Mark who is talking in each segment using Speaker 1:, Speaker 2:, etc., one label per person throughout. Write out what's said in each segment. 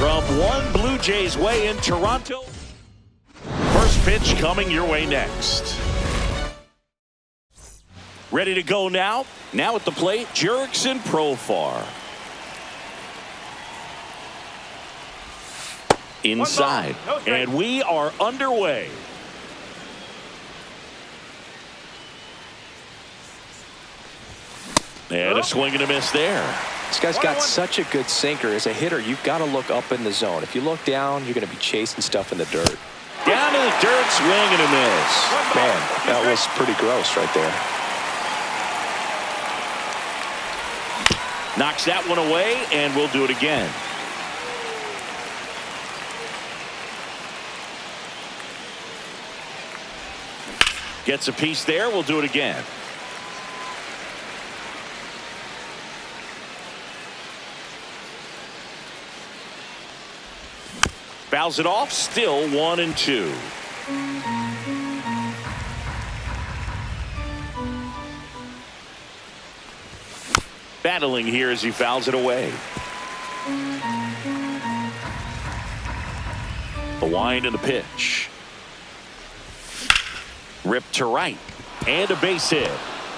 Speaker 1: from one Blue Jays way in Toronto. First pitch coming your way next. Ready to go now. Now at the plate, Jurickson Profar. Inside. And we are underway. And a swing and a miss there.
Speaker 2: This guy's got such a good sinker. As a hitter, you've got to look up in the zone. If you look down, you're going to be chasing stuff in the dirt.
Speaker 1: Down to the dirt, swing and a miss.
Speaker 2: Man, that was pretty gross right there.
Speaker 1: Knocks that one away, and we'll do it again. Gets a piece there. We'll do it again. Fouls it off. Still 1-2. Battling here as he fouls it away. The wind and the pitch. Ripped to right. And a base hit.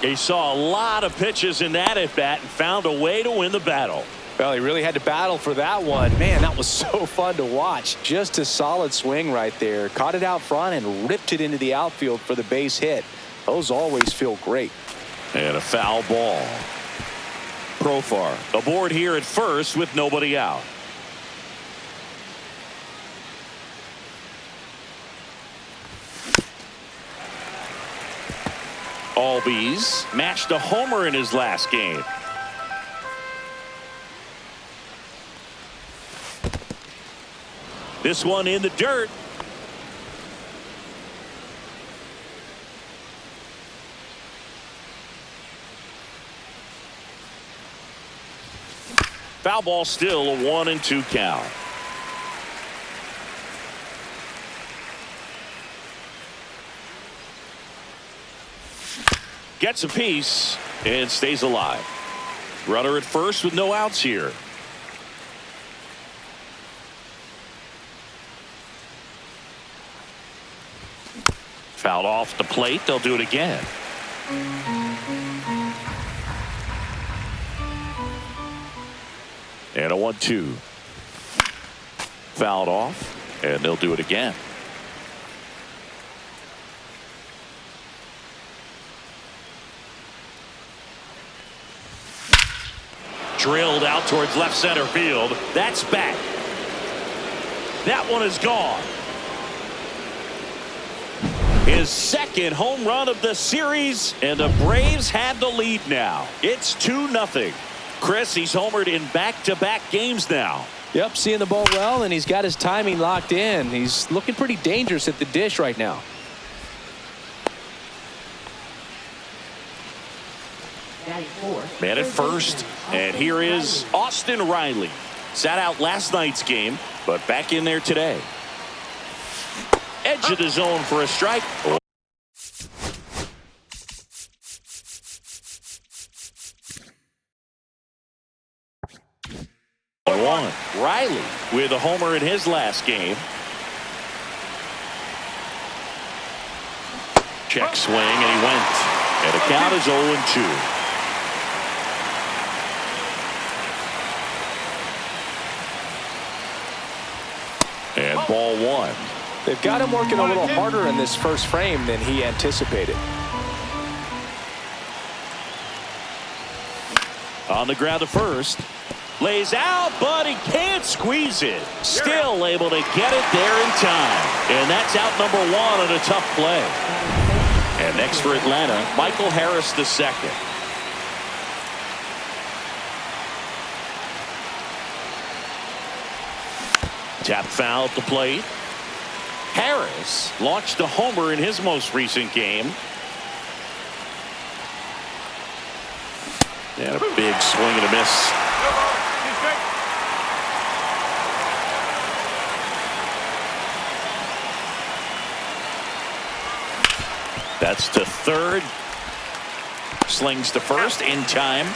Speaker 1: He saw a lot of pitches in that at bat and found a way to win the battle.
Speaker 2: Well, he really had to battle for that one. Man, that was so fun to watch. Just a solid swing right there. Caught it out front and ripped it into the outfield for the base hit. Those always feel great.
Speaker 1: And a foul ball. Profar aboard here at first with nobody out. Albies matched a homer in his last game. This one in the dirt. Foul ball, still a 1-2 count. Gets a piece and stays alive. Runner at first with no outs here. Fouled off the plate. They'll do it again. And a 1-2. Fouled off, and they'll do it again. Drilled out towards left center field. That's back. That one is gone. His second home run of the series, and the Braves have the lead now. It's 2-0. Chris, he's homered in back-to-back games now.
Speaker 2: Yep, seeing the ball well, and he's got his timing locked in. He's looking pretty dangerous at the dish right now.
Speaker 1: Man at first, and here is Austin Riley. Sat out last night's game, but back in there today. Edge of the zone for a strike. One. Riley with a homer in his last game. Check swing, and he went. And the count is 0-2. And ball one.
Speaker 2: They've got him working a little harder in this first frame than he anticipated.
Speaker 1: On the ground to first. Lays out, but he can't squeeze it. Still able to get it there in time. And that's out number one on a tough play. And next for Atlanta, Michael Harris II. Tap foul at the plate. Harris launched a homer in his most recent game. And a big swing and a miss. That's to third. Slings to first in time.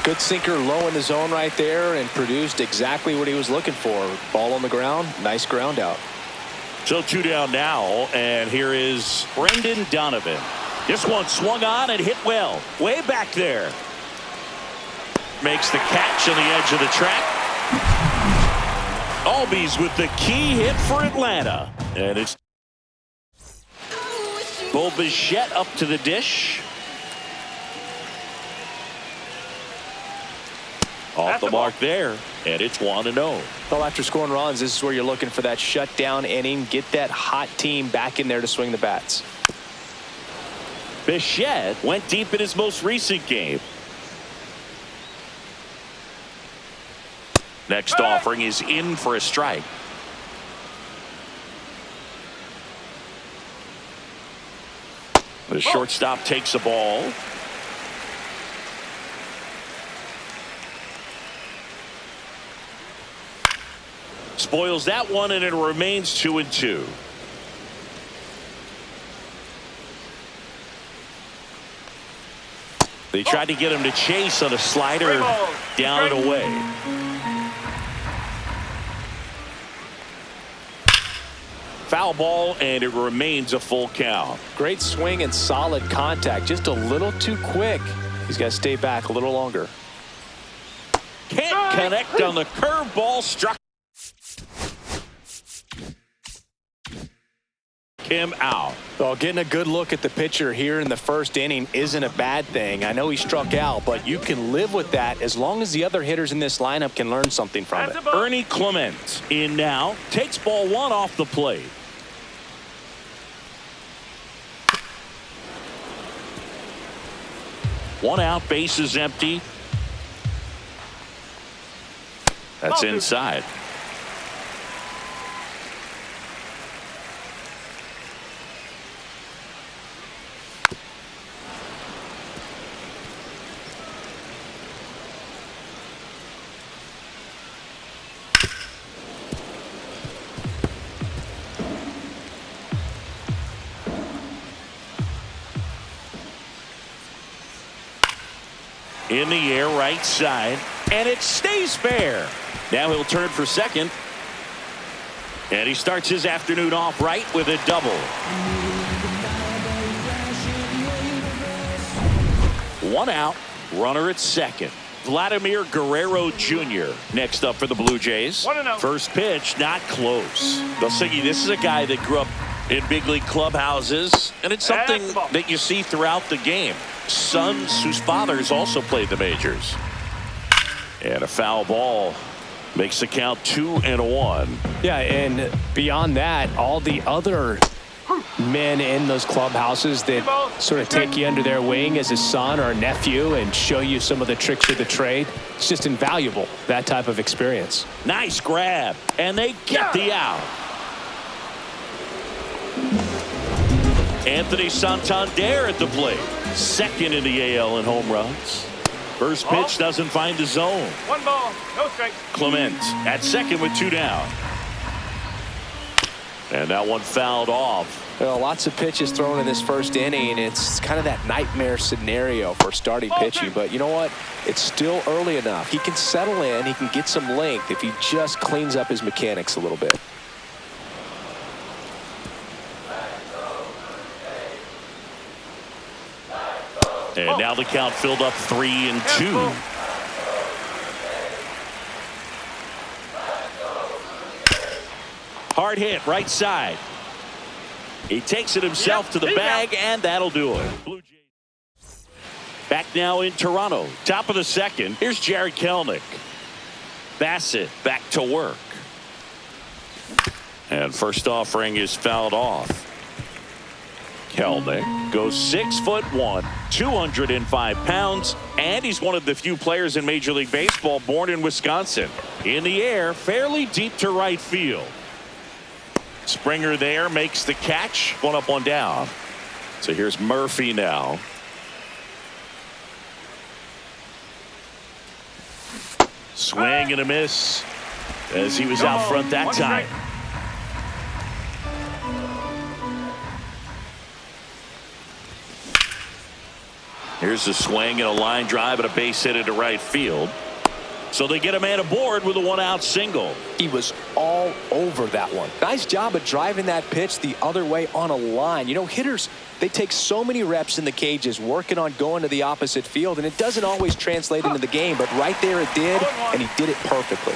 Speaker 2: Good sinker low in the zone right there and produced exactly what he was looking for. Ball on the ground. Nice ground out.
Speaker 1: So 2 down now, and here is Brendan Donovan. This one swung on and hit well. Way back there. Makes the catch on the edge of the track. Albies with the key hit for Atlanta. And it's Bo Bichette up to the dish. Off the mark there, and it's 1-0.
Speaker 2: Well, after scoring runs, this is where you're looking for that shutdown inning. Get that hot team back in there to swing the bats.
Speaker 1: Bichette went deep in his most recent game. Next offering is in for a strike. The shortstop takes a ball. Spoils that one, and it remains 2-2. They tried to get him to chase on a slider down and away. Foul ball, and it remains a full count.
Speaker 2: Great swing and solid contact. Just a little too quick. He's got to stay back a little longer.
Speaker 1: Can't connect on the curveball. Struck him out.
Speaker 2: Well, getting a good look at the pitcher here in the first inning isn't a bad thing. I know he struck out, but you can live with that as long as the other hitters in this lineup can learn something from it.
Speaker 1: Ernie Clement in now. Takes ball 1 off the plate. One out, bases empty. That's inside. In the air, right side, and it stays fair. Now he'll turn for second, and he starts his afternoon off right with a double. 1 out, runner at second. Vladimir Guerrero Jr. next up for the Blue Jays. First pitch, not close. They'll say this is a guy that grew up in big league clubhouses, and it's something that you see throughout the game. Sons whose fathers also played the majors. And a foul ball makes the count 2-1.
Speaker 2: Yeah, and beyond that, all the other men in those clubhouses that sort of take you under their wing as a son or a nephew and show you some of the tricks of the trade. It's just invaluable, that type of experience.
Speaker 1: Nice grab, and they get the out. Anthony Santander at the plate. Second in the AL in home runs. First pitch doesn't find the zone.
Speaker 3: 1 ball, no strike.
Speaker 1: Clement at second with 2 down. And that one fouled off.
Speaker 2: Well, lots of pitches thrown in this first inning. It's kind of that nightmare scenario for starting pitching. But you know what? It's still early enough. He can settle in. He can get some length if he just cleans up his mechanics a little bit.
Speaker 1: And now the count filled up 3-2. Hard hit right side. He takes it himself to the bag, and that'll do it. Blue Jays back now in Toronto. Top of the second. Here's Jared Kelenic. Bassett back to work. And first offering is fouled off. Kelenic goes 6'1", 205 pounds, and he's one of the few players in Major League Baseball born in Wisconsin. In the air, fairly deep to right field. Springer there makes the catch. 1 up, 1 down. So here's Murphy now. Swing and a miss as he was out front that time. Here's a swing and a line drive and a base hit into right field. So they get a man aboard with a one-out single.
Speaker 2: He was all over that one. Nice job of driving that pitch the other way on a line. You know, hitters, they take so many reps in the cages working on going to the opposite field, and it doesn't always translate into the game, but right there it did, and he did it perfectly.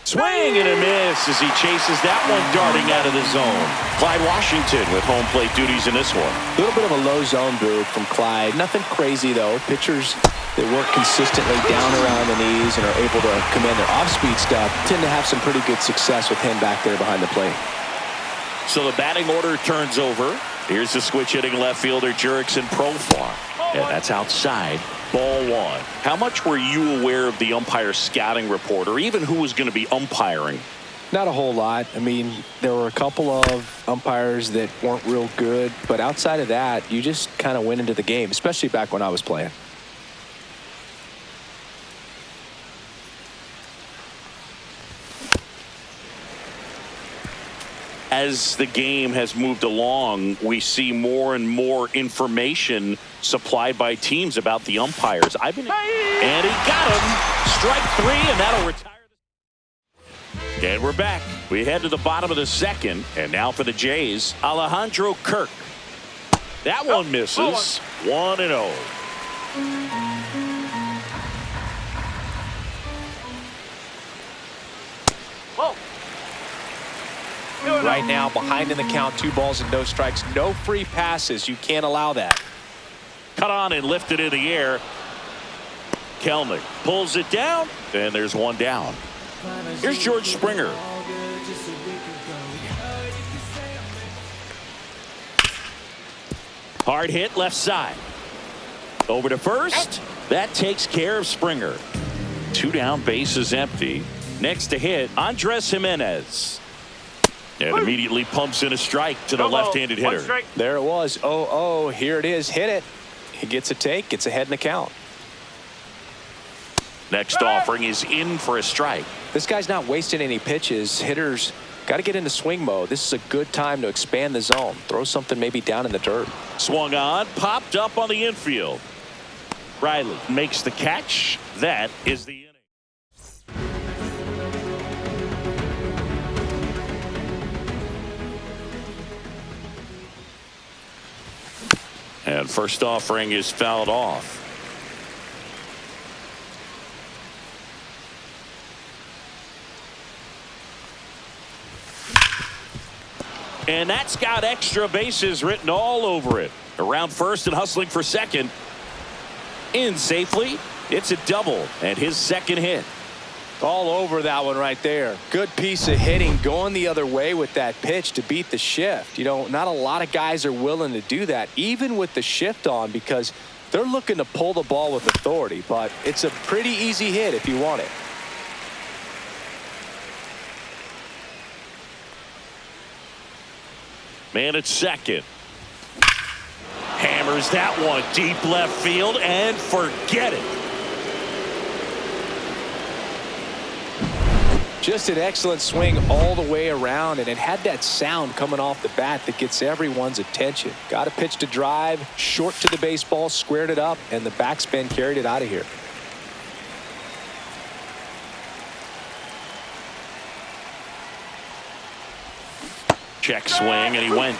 Speaker 1: Swing and a miss as he chases that one darting out of the zone. Clyde Washington with home plate duties in this one.
Speaker 2: A little bit of a low zone move from Clyde. Nothing crazy, though. Pitchers that work consistently down around the knees and are able to command their off-speed stuff tend to have some pretty good success with him back there behind the plate.
Speaker 1: So the batting order turns over. Here's the switch hitting left fielder Jurickson Profar. And that's outside. Ball one. How much were you aware of the umpire scouting report, or even who was going to be umpiring?
Speaker 2: Not a whole lot. I mean, there were a couple of umpires that weren't real good, but outside of that, you just kind of went into the game, especially back when I was playing.
Speaker 1: As the game has moved along, we see more and more information supplied by teams about the umpires. And he got him. Strike three, and that'll retire. And we're back. We head to the bottom of the second, and now for the Jays, Alejandro Kirk. That one misses. 1-0.
Speaker 2: Right now, behind in the count, 2 balls and no strikes. No free passes. You can't allow that.
Speaker 1: Cut on and lifted in the air. Kelnick pulls it down, and there's one down. Here's George Springer. Hard hit left side. Over to first. That takes care of Springer. 2 down, bases empty. Next to hit, Andres Jimenez. And immediately pumps in a strike to the left-handed hitter.
Speaker 2: There it was. 0-0. Here it is. Hit it. He gets a take. Gets ahead in the count.
Speaker 1: Next offering is in for a strike.
Speaker 2: This guy's not wasting any pitches. Hitters got to get into swing mode. This is a good time to expand the zone. Throw something maybe down in the dirt.
Speaker 1: Swung on. Popped up on the infield. Riley makes the catch. That is the inning. And first offering is fouled off. And that's got extra bases written all over it. Around first and hustling for second. In safely. It's a double and his second hit.
Speaker 2: All over that one right there. Good piece of hitting going the other way with that pitch to beat the shift. You know, not a lot of guys are willing to do that, even with the shift on, because they're looking to pull the ball with authority. But it's a pretty easy hit if you want it.
Speaker 1: Man at second. Hammers that one deep left field and forget it.
Speaker 2: Just an excellent swing all the way around, and it had that sound coming off the bat that gets everyone's attention. Got a pitch to drive, short to the baseball, squared it up, and the backspin carried it out of here.
Speaker 1: Check swing, and he went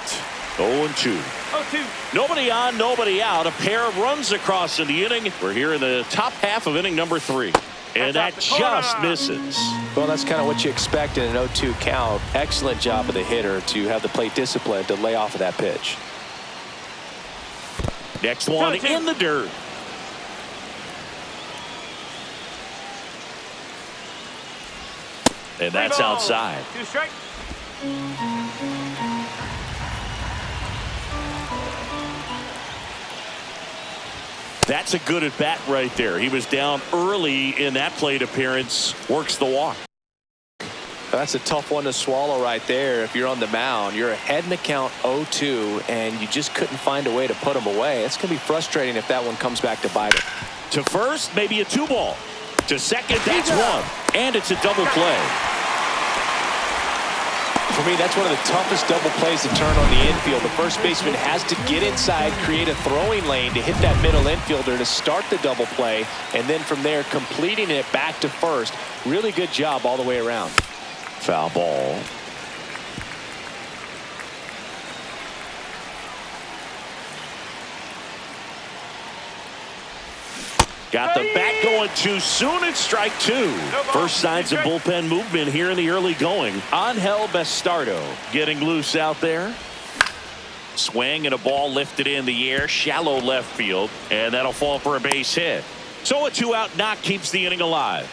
Speaker 1: 0-2. Nobody on, nobody out. A pair of runs across in the inning. We're here in the top half of inning number 3. And that just misses.
Speaker 2: Well, that's kind of what you expect in an 0-2 count. Excellent job of the hitter to have the plate discipline to lay off of that pitch.
Speaker 1: Next one in the dirt. And that's outside.
Speaker 3: 2 strikes.
Speaker 1: That's a good at bat right there. He was down early in that plate appearance. Works the walk.
Speaker 2: That's a tough one to swallow right there. If you're on the mound, you're ahead in the count 0-2, and you just couldn't find a way to put him away. It's going to be frustrating if that one comes back to bite him.
Speaker 1: To first, maybe a 2 ball. To second, that's one. And it's a double play.
Speaker 2: For me, that's one of the toughest double plays to turn on the infield. The first baseman has to get inside, create a throwing lane to hit that middle infielder to start the double play, and then from there completing it back to first. Really good job all the way around.
Speaker 1: Foul ball. Got the bat going too soon. It's strike two. First signs of bullpen movement here in the early going. Angel Bastardo getting loose out there. Swing and a ball lifted in the air. Shallow left field. And that'll fall for a base hit. So a 2-out knock keeps the inning alive.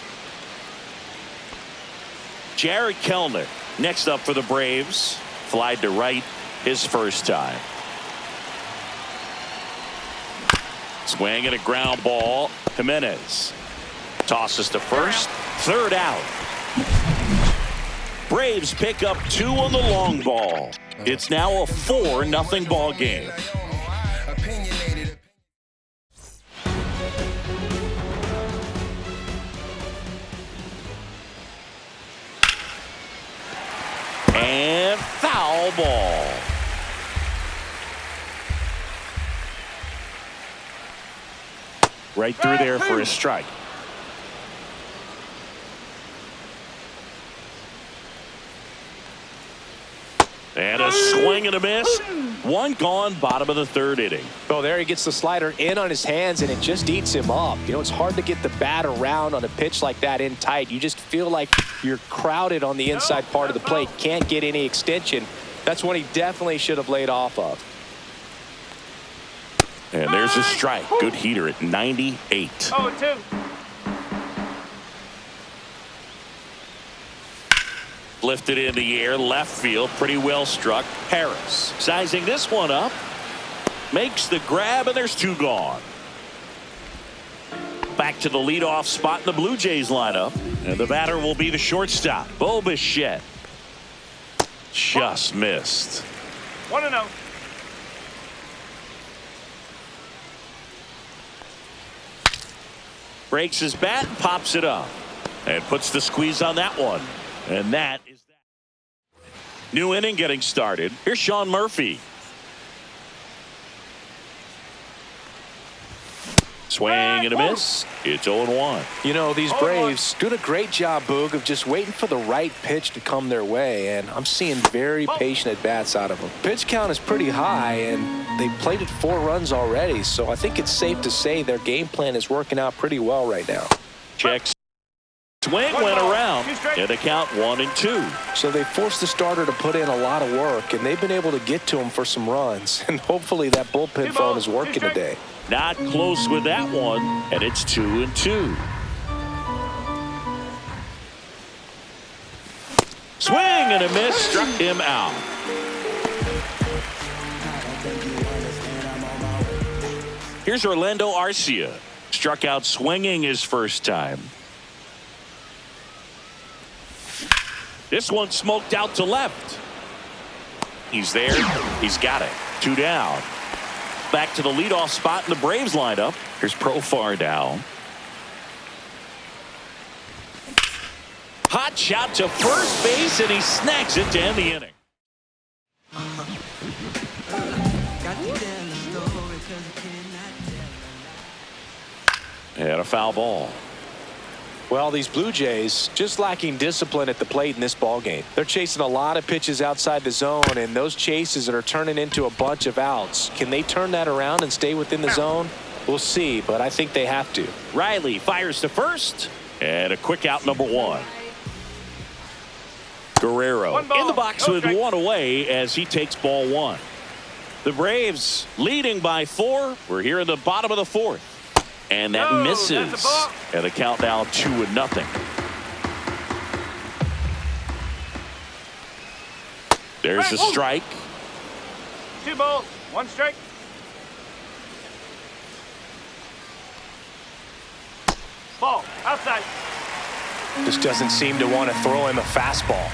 Speaker 1: Jared Kellner next up for the Braves. Flied to right his first time. Swing and a ground ball. Jimenez tosses to first. Third out. Braves pick up 2 on the long ball. It's now a 4-0 ball game. And foul ball. Right through there for a strike. And a swing and a miss. One gone, bottom of the third inning.
Speaker 2: Oh, there he gets the slider in on his hands, and it just eats him up. You know, it's hard to get the bat around on a pitch like that in tight. You just feel like you're crowded on the inside part of the plate. Can't get any extension. That's one he definitely should have laid off of.
Speaker 1: And there's a strike. Good heater at 98.
Speaker 3: 0-2.
Speaker 1: Lifted in the air, left field, pretty well struck. Harris sizing this one up. Makes the grab, and there's 2 gone. Back to the leadoff spot in the Blue Jays lineup. And the batter will be the shortstop, Bo Bichette. Just missed.
Speaker 3: 1-0.
Speaker 1: Breaks his bat and pops it up. And puts the squeeze on that one. And that is that. New inning getting started. Here's Sean Murphy. Swing and a miss. It's 0-1.
Speaker 2: You know, these Braves doing a great job, Boog, of just waiting for the right pitch to come their way, and I'm seeing very patient at-bats out of them. Pitch count is pretty high, and they've plated 4 runs already, so I think it's safe to say their game plan is working out pretty well right now.
Speaker 1: Checks. Swing went around, and the count 1-2.
Speaker 2: So they forced the starter to put in a lot of work, and they've been able to get to him for some runs, and hopefully that bullpen phone is working today.
Speaker 1: Not close with that one, and it's 2-2. Swing and a miss, struck him out. Here's Orlando Arcia. Struck out swinging his first time. This one smoked out to left. He's there. He's got it. 2 down. Back to the leadoff spot in the Braves lineup. Here's Profar down. Hot shot to first base, and he snags it to end the inning. And a foul ball.
Speaker 2: Well, these Blue Jays just lacking discipline at the plate in this ballgame. They're chasing a lot of pitches outside the zone, and those chases are turning into a bunch of outs. Can they turn that around and stay within the zone? We'll see, but I think they have to.
Speaker 1: Riley fires to first, and a quick out, number 1. Guerrero in the box with 1 away as he takes ball 1. The Braves leading by 4. We're here in the bottom of the 4th. And that misses. And the count now 2-0. There's a strike.
Speaker 3: 2 balls, 1 strike. Ball, outside.
Speaker 2: Just doesn't seem to want to throw him a fastball.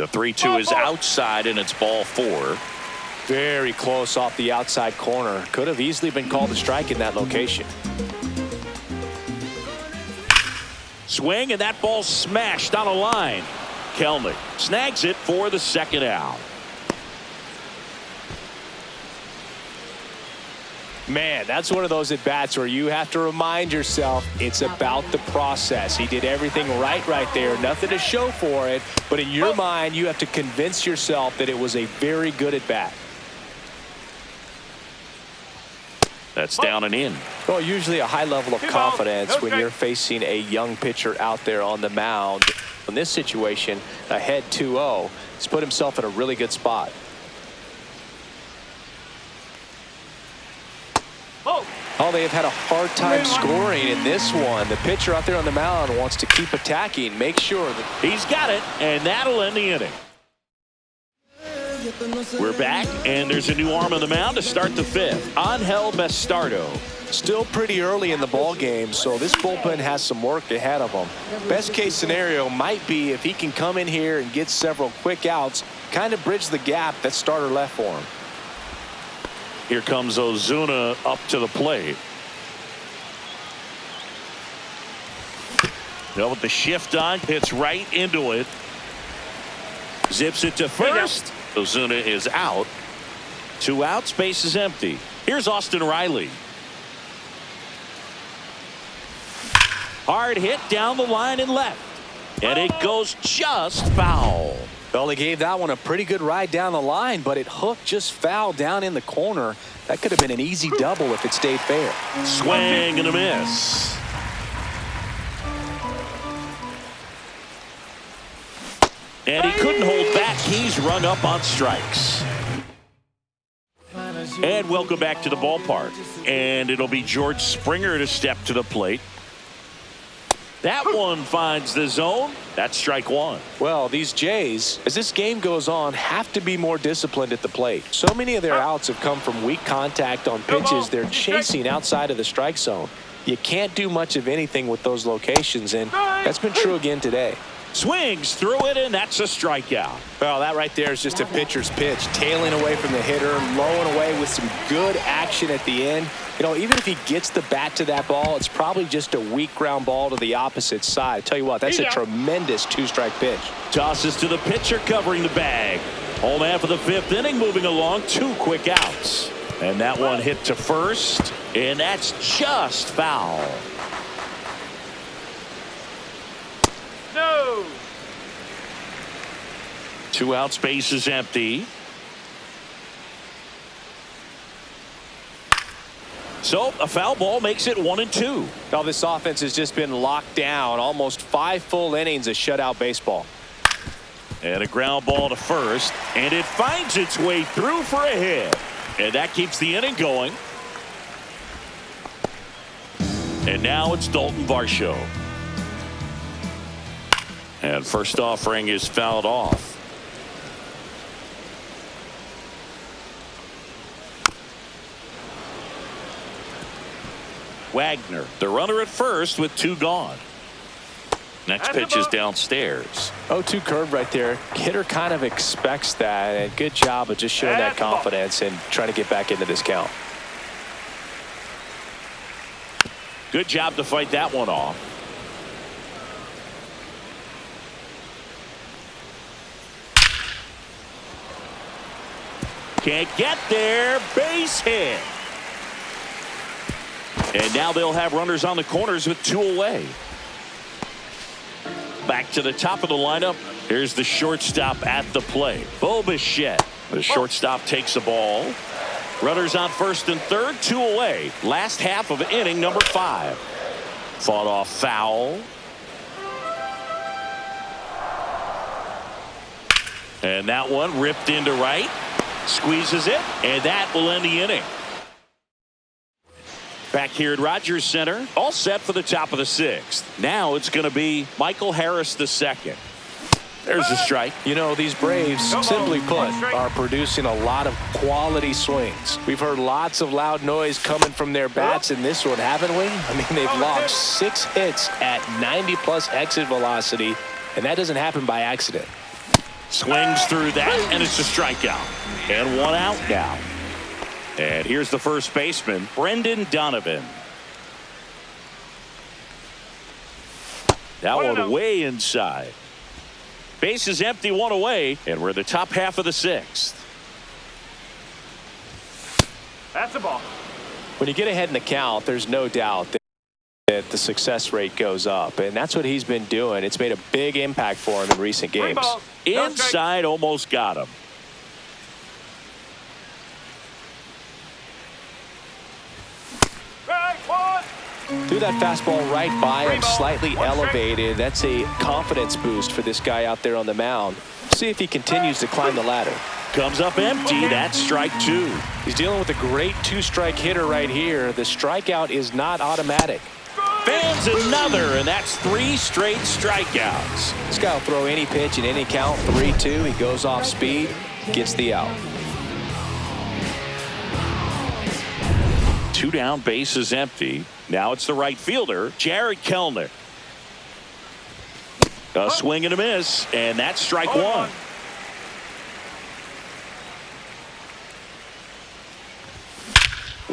Speaker 1: The 3-2 is outside, and it's ball 4.
Speaker 2: Very close off the outside corner. Could have easily been called a strike in that location.
Speaker 1: Swing, and that ball smashed on a line. Kelnick snags it for the second out.
Speaker 2: Man, that's one of those at-bats where you have to remind yourself it's about the process. He did everything right there. Nothing to show for it. But in your mind, you have to convince yourself that it was a very good at-bat.
Speaker 1: That's down and in.
Speaker 2: Well, usually a high level of confidence when you're facing a young pitcher out there on the mound. In this situation, ahead 2-0, he's put himself in a really good spot. Oh, they have had a hard time scoring in this one. The pitcher out there on the mound wants to keep attacking, make sure that
Speaker 1: he's got it, and that'll end the inning. We're back, and there's a new arm on the mound to start the 5th. Angel Bastardo.
Speaker 2: Still pretty early in the ball game, so this bullpen has some work ahead of them. Best case scenario might be if he can come in here and get several quick outs, kind of bridge the gap that starter left for him.
Speaker 1: Here comes Ozuna up to the plate. Now with the shift on, hits right into it. Zips it to first. Ozuna is out. 2 outs, base is empty. Here's Austin Riley. Hard hit down the line and left. And it goes just foul.
Speaker 2: Well, they gave that one a pretty good ride down the line, but it hooked just foul down in the corner. That could have been an easy double if it stayed fair.
Speaker 1: Swing and a miss. And he couldn't hold back. He's rung up on strikes. And welcome back to the ballpark. And it'll be George Springer to step to the plate. That one finds the zone. That's strike 1.
Speaker 2: Well, these Jays, as this game goes on, have to be more disciplined at the plate. So many of their outs have come from weak contact on pitches they're chasing outside of the strike zone. You can't do much of anything with those locations, and that's been true again today.
Speaker 1: Swings through it, and that's a strikeout.
Speaker 2: Well, that right there is just a pitcher's pitch, tailing away from the hitter, lowing away with some good action at the end. You know, even if he gets the bat to that ball, it's probably just a weak ground ball to the opposite side. Tell you what, that's a tremendous 2-strike pitch.
Speaker 1: Tosses to the pitcher covering the bag. Home half of the 5th inning, moving along, 2 quick outs. And that one hit to first, and that's just foul.
Speaker 3: No.
Speaker 1: 2 outs, base is empty. So a foul ball makes it 1-2.
Speaker 2: Now this offense has just been locked down. Almost 5 full innings of shutout baseball.
Speaker 1: And a ground ball to first, and it finds its way through for a hit. And that keeps the inning going. And now it's Dalton Varsho. And first offering is fouled off. Wagner, the runner at first with 2 gone. Next pitch is downstairs.
Speaker 2: 0-2 curve right there. Hitter kind of expects that, and good job of just showing that confidence and trying to get back into this count.
Speaker 1: Good job to fight that one off. Can't get there. Base hit. And now they'll have runners on the corners with 2 away. Back to the top of the lineup. Here's the shortstop at the plate. Bo Bichette. The shortstop takes the ball. Runners on first and third, 2 away. Last half of inning number 5. Fought off foul. And that one ripped into right. Squeezes it, and that will end the inning. Back here at Rogers Center, all set for the top of the 6th. Now it's going to be Michael Harris II. There's a strike.
Speaker 2: You know, these Braves, simply put, are producing a lot of quality swings. We've heard lots of loud noise coming from their bats in this one, haven't we? I mean, they've logged 6 hits at 90+ exit velocity, and that doesn't happen by accident.
Speaker 1: Swings through that, and it's a strikeout. And one out now. And here's the first baseman, Brendan Donovan. That one way inside. Base is empty, one away, and we're in the top half of the sixth.
Speaker 3: That's a ball.
Speaker 2: When you get ahead in the count, there's no doubt that the success rate goes up, and that's what he's been doing. It's made a big impact for him in recent games.
Speaker 1: Inside, almost got him.
Speaker 2: Threw that fastball right by him, slightly elevated. That's a confidence boost for this guy out there on the mound. See if he continues to climb the ladder.
Speaker 1: Comes up empty. That's strike two.
Speaker 2: He's dealing with a great two-strike hitter right here. The strikeout is not automatic.
Speaker 1: Fans another, and that's 3 straight strikeouts.
Speaker 2: This guy will throw any pitch in any count. 3-2. He goes off speed, gets the out.
Speaker 1: 2 down, base is empty. Now it's the right fielder, Jared Kellner. A swing and a miss, and that's strike one.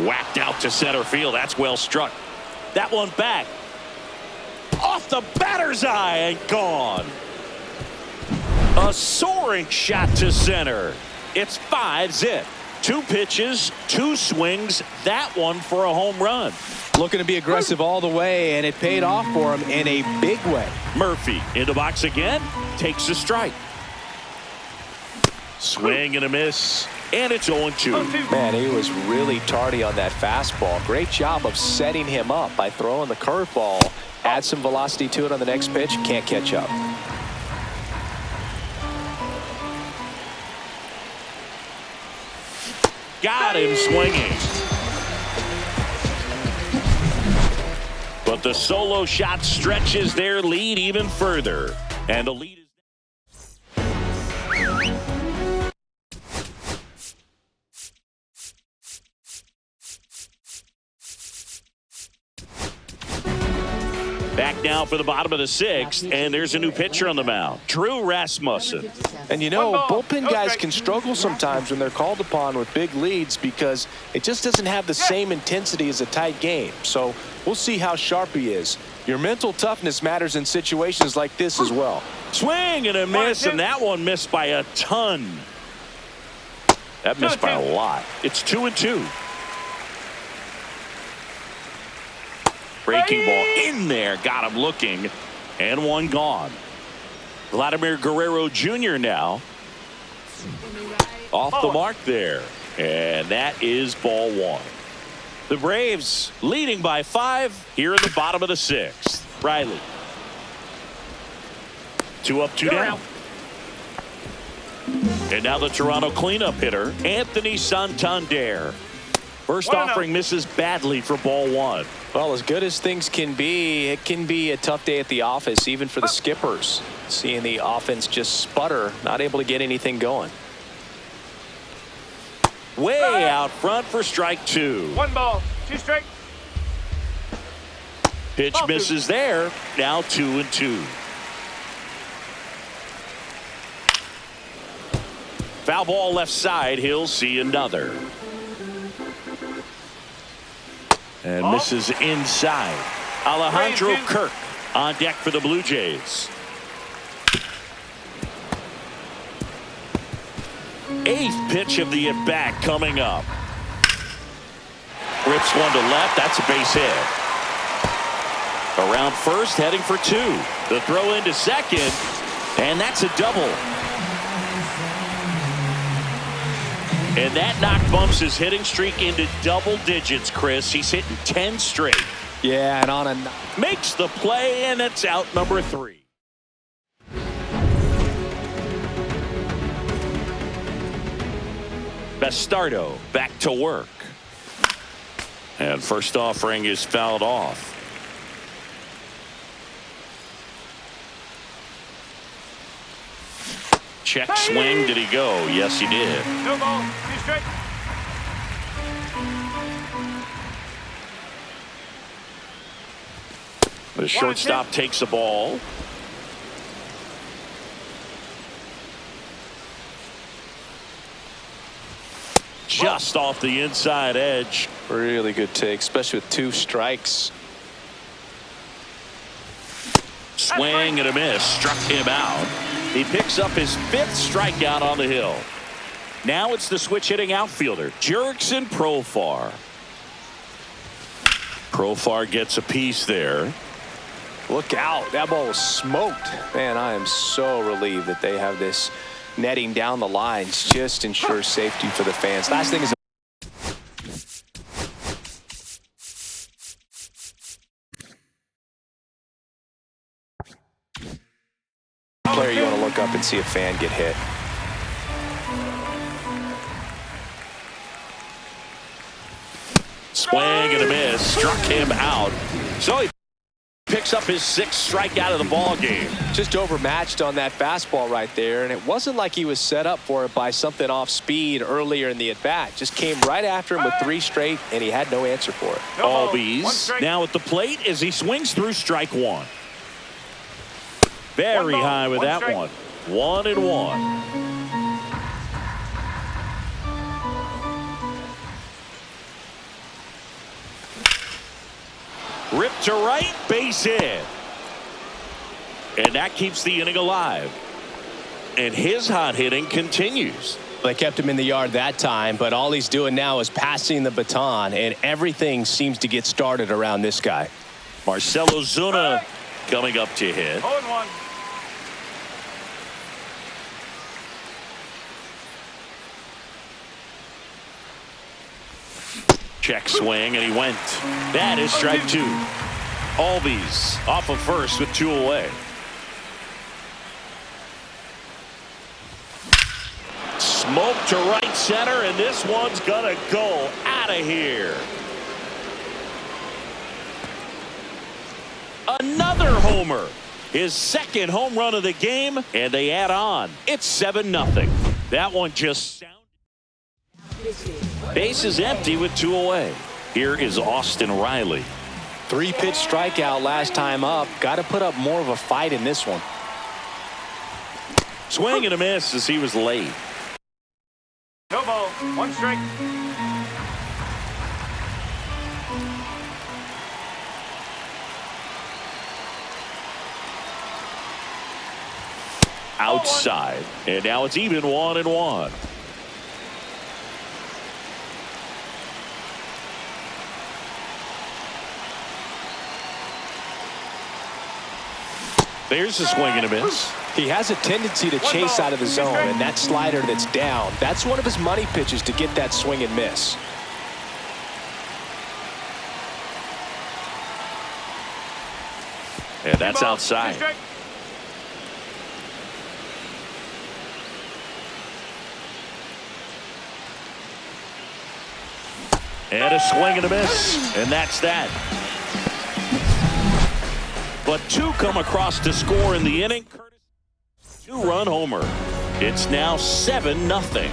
Speaker 1: Whacked out to center field. That's well struck. That one back. Off the batter's eye and gone. A soaring shot to center. It's 5-zip. 2 pitches, 2 swings. That one for a home run.
Speaker 2: Looking to be aggressive all the way, and it paid off for him in a big way.
Speaker 1: Murphy in the box again. Takes a strike. Swing and a miss. And it's 0-2.
Speaker 2: Man, he was really tardy on that fastball. Great job of setting him up by throwing the curveball. Add some velocity to it on the next pitch. Can't catch up.
Speaker 1: Got him swinging. But the solo shot stretches their lead even further. And the lead is back now for the bottom of the sixth, and there's a new pitcher on the mound, Drew Rasmussen.
Speaker 2: And you know, bullpen guys can struggle sometimes when they're called upon with big leads because it just doesn't have the same intensity as a tight game. So we'll see how sharp he is. Your mental toughness matters in situations like this as well.
Speaker 1: Swing and a miss, and that one missed by a ton. That missed by a lot. It's 2-2. Breaking ball in there, got him looking, and one gone. Vladimir Guerrero Jr. now off the mark there, and that is ball one. The Braves leading by 5 here in the bottom of the sixth. Riley. 2 up, 2 down. And now the Toronto cleanup hitter, Anthony Santander. First offering misses badly for ball one.
Speaker 2: Well, as good as things can be, it can be a tough day at the office, even for the skippers. Seeing the offense just sputter, not able to get anything going.
Speaker 1: Way out front for strike 2.
Speaker 3: 1 ball, 2 strike.
Speaker 1: Pitch misses there. Now 2-2. Foul ball left side. He'll see another. And misses inside. Alejandro Kirk on deck for the Blue Jays. 8th pitch of the at-bat coming up. Rips one to left. That's a base hit. Around first, heading for 2. The throw into second, and that's a double. And that knock bumps his hitting streak into double digits, Chris. He's hitting 10 straight.
Speaker 2: Yeah, and on a
Speaker 1: makes the play, and it's out number 3. Bastardo back to work. And first offering is fouled off. Check swing. Did he go? Yes, he did.
Speaker 3: No ball, 2 strike.
Speaker 1: The shortstop takes the ball. just off the inside edge.
Speaker 2: Really good take, especially with 2 strikes.
Speaker 1: Swing and a miss, struck him out. He picks up his 5th strikeout on the hill. Now it's the switch hitting outfielder, Jurickson Profar. Profar gets a piece there.
Speaker 2: Look out, that ball was smoked. Man, I am so relieved that they have this netting down the lines. Just ensures safety for the fans. Last thing is player you want to look up and see a fan get hit.
Speaker 1: Swing and a miss, struck him out. So he picks up his 6th strikeout of the ball game.
Speaker 2: Just overmatched on that fastball right there, and it wasn't like he was set up for it by something off speed earlier in the at-bat. Just came right after him with 3 straight, and he had no answer for it.
Speaker 1: Albies now at the plate as he swings through strike 1. Very high with that one. 1-1. Ripped to right, base hit. And that keeps the inning alive. And his hot hitting continues.
Speaker 2: They kept him in the yard that time, but all he's doing now is passing the baton, and everything seems to get started around this guy.
Speaker 1: Marcell Ozuna coming up to hit.
Speaker 3: 0-1.
Speaker 1: Check swing, and he went. That is strike 2. Albies off of first with 2 away. Smoke to right center, and this one's gonna go out of here. Another homer. His 2nd home run of the game, and they add on. It's 7-0. That one just sounded. Base is empty with 2 away. Here is Austin Riley.
Speaker 2: 3-pitch strikeout last time up. Got to put up more of a fight in this one.
Speaker 1: Swing and a miss as he was late.
Speaker 3: No ball. 1 strike.
Speaker 1: Outside. And now it's even 1-1. There's a swing and a miss.
Speaker 2: He has a tendency to chase out of the zone, and that slider that's down, that's one of his money pitches to get that swing and miss.
Speaker 1: And that's outside. And a swing and a miss. And that's that. But 2 come across to score in the inning. 2-run homer. It's now 7-0.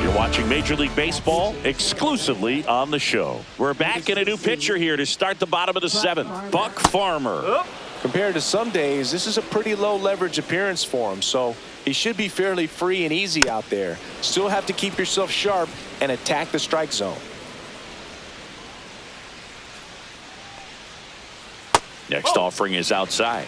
Speaker 1: You're watching Major League Baseball exclusively on the show. We're back in a new pitcher here to start the bottom of the 7th. Buck Farmer.
Speaker 2: Compared to some days, this is a pretty low leverage appearance for him, so he should be fairly free and easy out there. Still have to keep yourself sharp and attack the strike zone.
Speaker 1: Next offering is outside.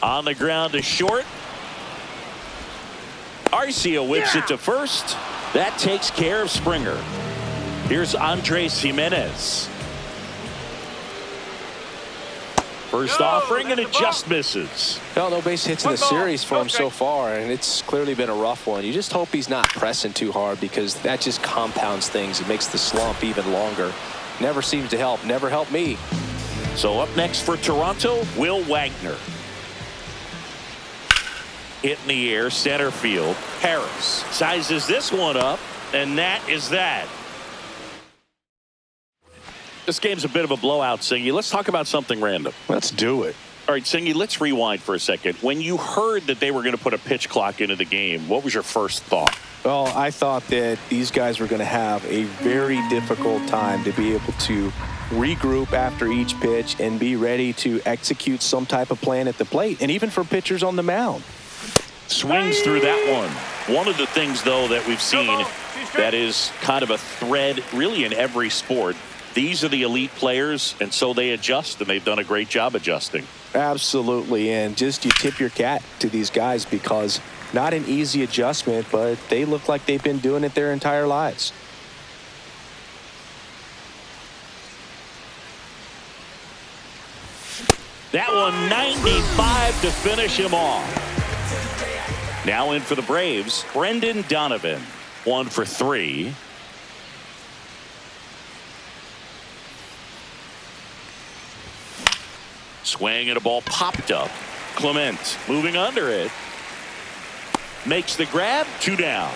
Speaker 1: On the ground to short. Arcia whips it to first. That takes care of Springer. Here's Andres Jimenez. First offering, and it just misses.
Speaker 2: Well, no base hits in the series for him so far, and it's clearly been a rough one. You just hope he's not pressing too hard, because that just compounds things. It makes the slump even longer. Never seems to help. Never helped me.
Speaker 1: So up next for Toronto, Will Wagner. Hit in the air, center field. Harris sizes this one up, and that is that. This game's a bit of a blowout, Singy. Let's talk about something random.
Speaker 4: Let's do it.
Speaker 1: All right, Singy, let's rewind for a second. When you heard that they were going to put a pitch clock into the game, what was your first thought?
Speaker 4: Well, I thought that these guys were going to have a very difficult time to be able to regroup after each pitch and be ready to execute some type of plan at the plate, and even for pitchers on the mound.
Speaker 1: Swings through that one. One of the things, though, that we've seen that is kind of a thread really in every sport. These are the elite players, and so they adjust, and they've done a great job adjusting.
Speaker 4: Absolutely, and just you tip your cap to these guys because not an easy adjustment, but they look like they've been doing it their entire lives.
Speaker 1: That one 95 to finish him off. Now in for the Braves, Brendan Donovan. 1 for 3. Swing and a ball popped up. Clement moving under it. Makes the grab. 2 down.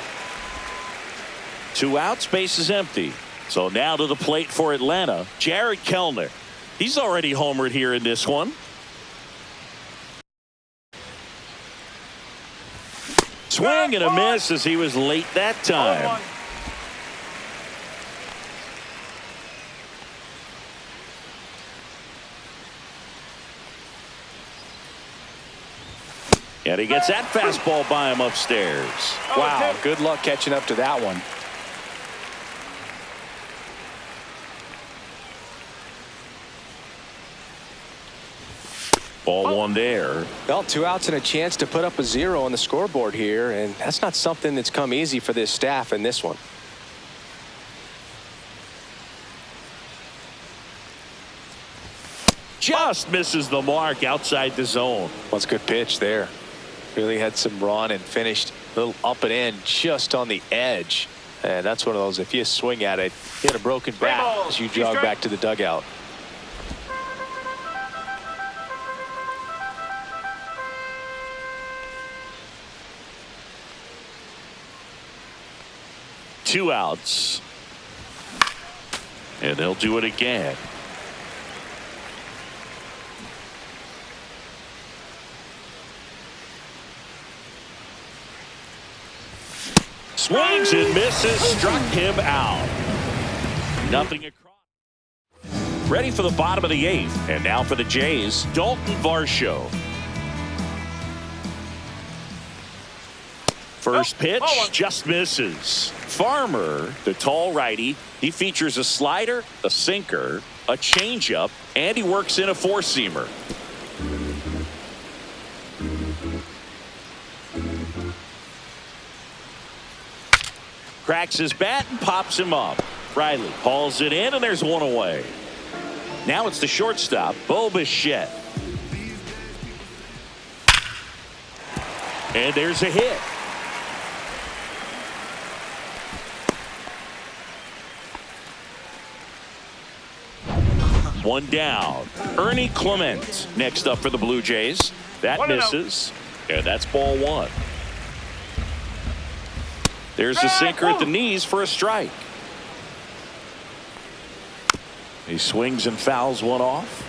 Speaker 1: 2 outs. Base is empty. So now to the plate for Atlanta. Jared Kellner. He's already homered here in this one. Swing and a miss as he was late that time. And he gets that fastball by him upstairs.
Speaker 2: Wow, good luck catching up to that one.
Speaker 1: Ball 1 there.
Speaker 2: Well, 2 outs and a chance to put up a 0 on the scoreboard here, and that's not something that's come easy for this staff in this one.
Speaker 1: Just misses the mark outside the zone.
Speaker 2: Well, it's a good pitch there. Really had some run and finished a little up and in just on the edge. And that's one of those, if you swing at it, hit a broken bat as you jog back to the dugout.
Speaker 1: Two outs. And they'll do it again. Swings and misses, struck him out. Nothing across. Ready for the bottom of the 8th. And now for the Jays, Dalton Varsho. First pitch just misses. Farmer, the tall righty, he features a slider, a sinker, a changeup, and he works in a 4-seamer. Cracks his bat and pops him up. Riley hauls it in, and there's 1 away. Now it's the shortstop, Bo Bichette. And there's a hit. One down. Ernie Clement next up for the Blue Jays. That misses, and that's ball 1. There's a sinker at the knees for a strike. He swings and fouls one off.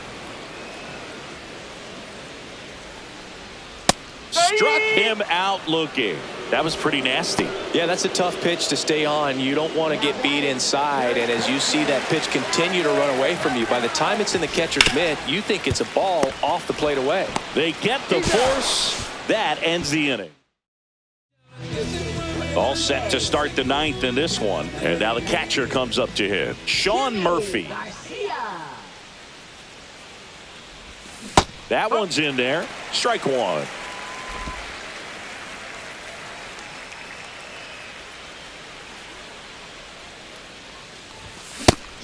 Speaker 1: Struck him out looking. That was pretty nasty.
Speaker 2: Yeah, that's a tough pitch to stay on. You don't want to get beat inside, and as you see that pitch continue to run away from you, by the time it's in the catcher's mitt, you think it's a ball off the plate away.
Speaker 1: They get the force. That ends the inning. All set to start the 9th in this one. And now the catcher comes up to hit. Sean Murphy. That one's in there. Strike 1.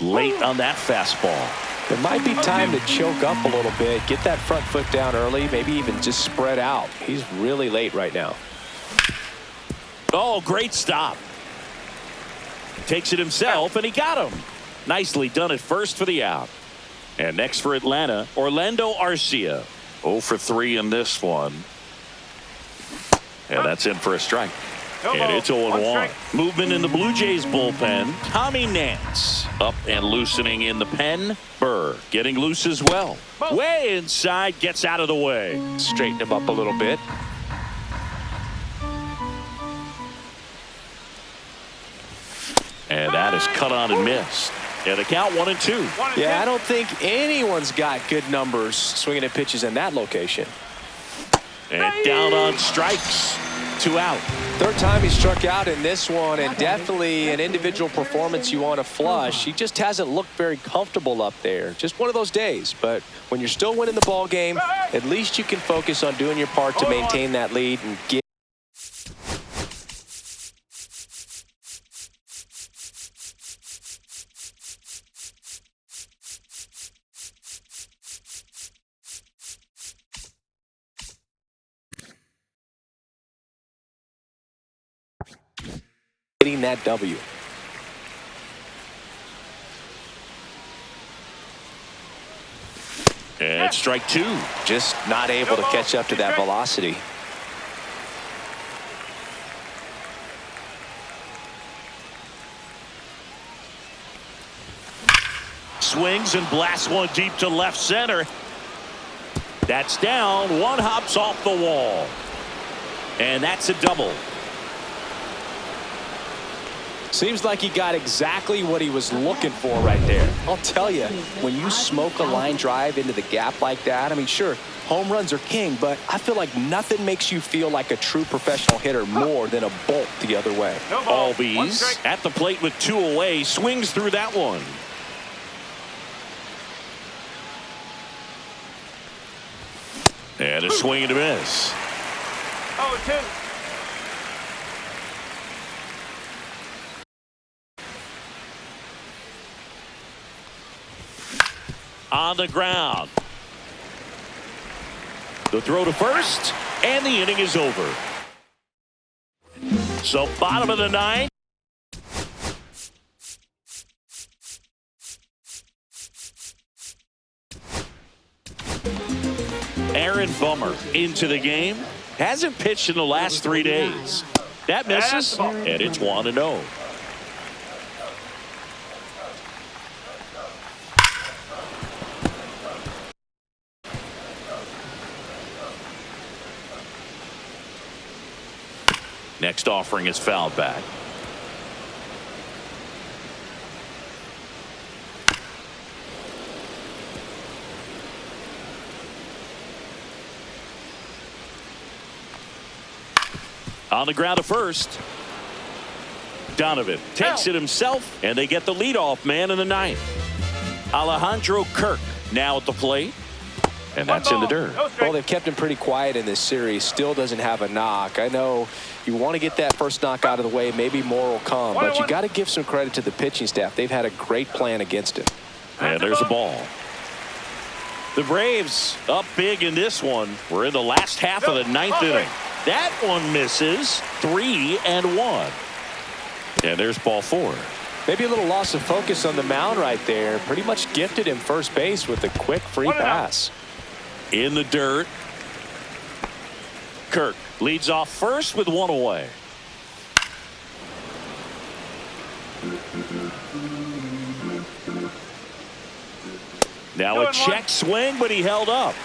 Speaker 1: Late on that fastball.
Speaker 2: It might be time to choke up a little bit, get that front foot down early, maybe even just spread out. He's really late right now.
Speaker 1: Oh, great stop. Takes it himself, and he got him. Nicely done at first for the out. And next for Atlanta, Orlando Arcia. 0 for 3 in this one. And that's in for a strike. And it's 0-1. Movement in the Blue Jays bullpen. Tommy Nance up and loosening in the pen. Burr getting loose as well. Way inside, gets out of the way.
Speaker 2: Straighten him up a little bit.
Speaker 1: And that is cut on and missed. And the count 1-2.
Speaker 4: Yeah, I don't think anyone's got good numbers swinging at pitches in that location.
Speaker 1: And down on strikes. 2 out.
Speaker 4: Third time he struck out in this one, and definitely an individual performance you want to flush. He just hasn't looked very comfortable up there. Just one of those days. But when you're still winning the ball game, at least you can focus on doing your part to maintain that lead and get. Getting that W.
Speaker 1: And strike 2.
Speaker 4: Just not able to catch up to that velocity.
Speaker 1: Swings and blasts one deep to left center. That's down. One hops off the wall. And that's a double.
Speaker 4: Seems like he got exactly what he was looking for right there. I'll tell you, when you smoke a line drive into the gap like that, I mean, sure, home runs are king, but I feel like nothing makes you feel like a true professional hitter more than a bolt the other way.
Speaker 1: Albies at the plate with 2 away, swings through that one. And a swing and a miss.
Speaker 3: 0-2.
Speaker 1: On the ground. The throw to first, and the inning is over. So bottom of the 9th. Aaron Bummer into the game. Hasn't pitched in the last 3 days. That misses, and it's 1-0. Next offering is fouled back. On the ground to first. Donovan takes it himself, and they get the leadoff man in the 9th. Alejandro Kirk now at the plate. And that's in the dirt.
Speaker 4: Well, they've kept him pretty quiet in this series. Still doesn't have a knock. I know you want to get that first knock out of the way. Maybe more will come. But you got to give some credit to the pitching staff. They've had a great plan against him.
Speaker 1: And there's a ball. The Braves up big in this one. We're in the last half of the 9th inning. That one misses. 3-1. And there's ball 4.
Speaker 4: Maybe a little loss of focus on the mound right there. Pretty much gifted him first base with a quick free pass.
Speaker 1: In the dirt. Kirk leads off first with 1 away. Now a check swing, but he held up.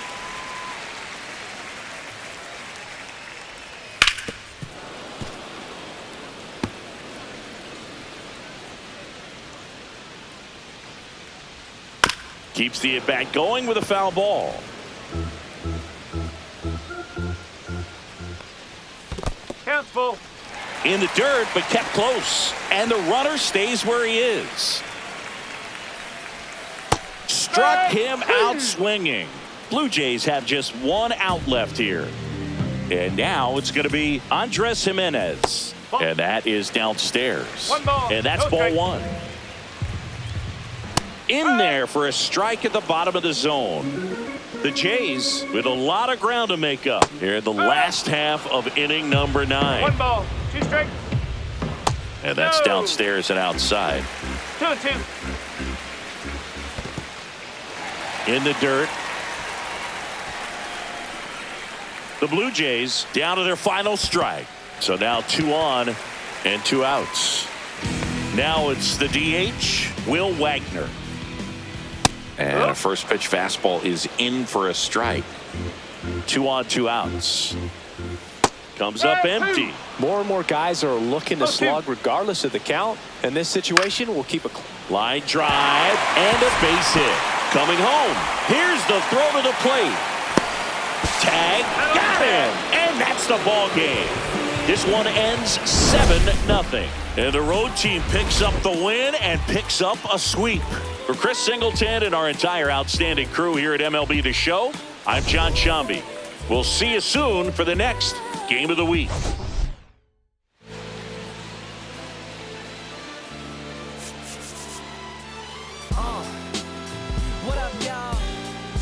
Speaker 1: Keeps the at-bat going with a foul ball.
Speaker 3: Count's full.
Speaker 1: In the dirt, but kept close. And the runner stays where he is. Struck him out swinging. Blue Jays have just 1 out left here. And now it's going to be Andres Jimenez. And that is downstairs. And that's ball 1. In there for a strike at the bottom of the zone. The Jays with a lot of ground to make up here in the last half of inning number 9.
Speaker 3: 1 ball, 2 strikes.
Speaker 1: And that's downstairs and outside.
Speaker 3: 2-2.
Speaker 1: in the dirt. The Blue Jays down to their final strike. So now 2 on and 2 outs. Now it's the DH, Will Wagner.
Speaker 5: And a first pitch fastball is in for a strike.
Speaker 1: 2 on, 2 outs. Comes up empty.
Speaker 2: More and more guys are looking to slug regardless of the count. In this situation, we'll keep a
Speaker 1: Line drive and a base hit. Coming home. Here's the throw to the plate. Tag, got him, and that's the ball game. This one ends 7-0. And the road team picks up the win and picks up a sweep. For Chris Singleton and our entire outstanding crew here at MLB The Show, I'm John Shambi. We'll see you soon for the next Game of the Week.
Speaker 6: What up, y'all?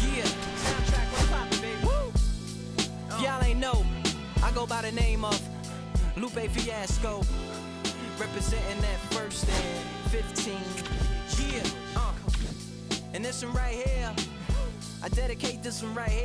Speaker 6: Yeah, soundtrack, what's poppin', baby? Woo! Y'all ain't know, I go by the name of Lupe Fiasco, representing that 1st and 15. Yeah, and this one right here, I dedicate this one right here.